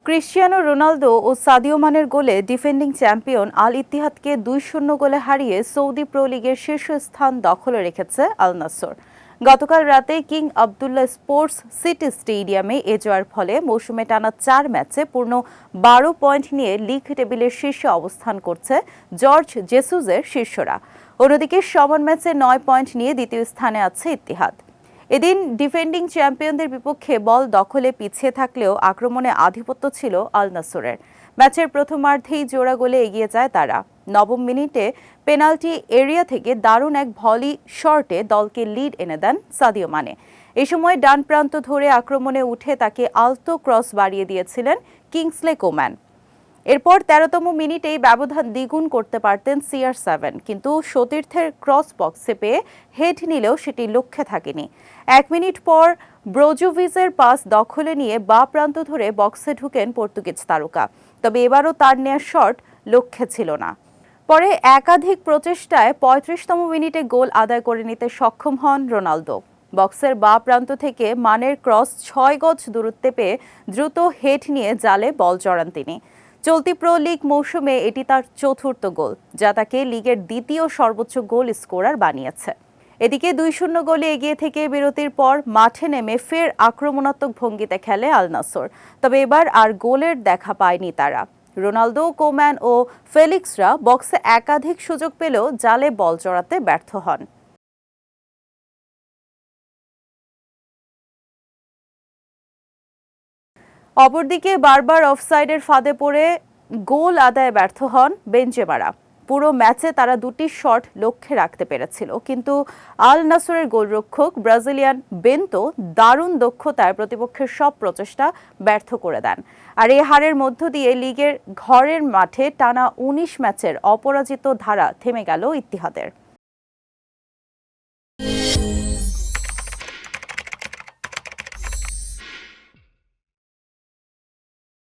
Cristiano Ronaldo ও Sadio মানের গোলে defending champion আল ইত্তিহাদকে ২-০ গোলে হারিয়ে সৌদি প্রো লিগের শীর্ষ স্থান দখলে রেখেছে আল নাসর। গতকাল রাতে কিং আবদুল্লাহ স্পোর্টস সিটি স্টেডিয়ামে এ জয়ের ফলে মৌসুমে টানা ৪ ম্যাচে পূর্ণ ১২ পয়েন্ট নিয়ে লিগ টেবিলের শীর্ষে অবস্থান করছে জর্জ জেসুসের শিষ্যরা। অন্যদিকে সমান ম্যাচে ৯ পয়েন্ট নিয়ে দ্বিতীয় স্থানে আছে ইত্তিহাদ। এদিন ডিফেন্ডিং চ্যাম্পিয়নদের বিপক্ষে বল দখলে পিছিয়ে থাকলেও আক্রমণে আধিপত্য ছিল আল নাসরের। ম্যাচের প্রথমার্ধেই জোড়া গোলে এগিয়ে যায় তারা। নবম মিনিটে পেনাল্টি এরিয়া থেকে দারুণ এক ভলি শটে দলকে লিড এনে দেন সাদিও মানে। এ সময় ডান প্রান্ত ধরে আক্রমণে উঠে তাকে আলতো ক্রস বাড়িয়ে দিয়েছিলেন কিংসলে কোম্যান। এরপর ১৩তম মিনিটেই ব্যবধান দ্বিগুণ করতে পারতেন CR7, কিন্তু সতীর্থের ক্রস বক্সে পেয়ে হেড নিলেও সেটি লক্ষ্যে থাকেনি। ১ মিনিট পর ব্রোজোভিচের পাস দখলে নিয়ে বাঁ প্রান্ত ধরে বক্সে ঢুকেন পর্তুগিজ তারকা, তবে এবারও তার নেয়া শট লক্ষ্যে ছিল না। পরে একাধিক প্রচেষ্টায় ৩৫তম মিনিটে গোল আদায় করে নিতে সক্ষম হন রোনালদো। বক্সের বাঁ প্রান্ত থেকে মানের ক্রস ৬ গজ দূরত্বে পেয়ে দ্রুত হেড নিয়ে জালে বল জড়ান তিনি। চলতি প্রো লিগ মৌসুমে এটি তার চতুর্থ গোল, যা তাকে লিগের দ্বিতীয় সর্বোচ্চ গোল স্কোরার বানিয়েছে। এদিকে ২-০ গোলে এগিয়ে থেকে বিরতির পর মাঠে নেমে ফের আক্রমণাত্মক ভঙ্গিতে খেলে আল নাসর, তবে এবার আর গোলের দেখা পায়নি তারা। রোনালদো, কোম্যান ও ফেলিক্সরা বক্সে একাধিক সুযোগ পেলেও জালে বল জড়াতে ব্যর্থ হন। অপরদিকে বারবার অফসাইডের ফাঁদে পড়ে গোল আদায়ে ব্যর্থ হন বেনজেমারা। পুরো ম্যাচে তারা দুটি শট লক্ষ্যে রাখতে পেরেছিল, কিন্তু আল নাসরের গোলরক্ষক ব্রাজিলিয়ান বেন্তো দারুণ দক্ষতায় প্রতিপক্ষের সব প্রচেষ্টা ব্যর্থ করে দেন। আর এই হারের মধ্য দিয়ে লিগের ঘরের মাঠে টানা ১৯ ম্যাচের অপরাজিত ধারা থেমে গেল ইত্তিহাদের।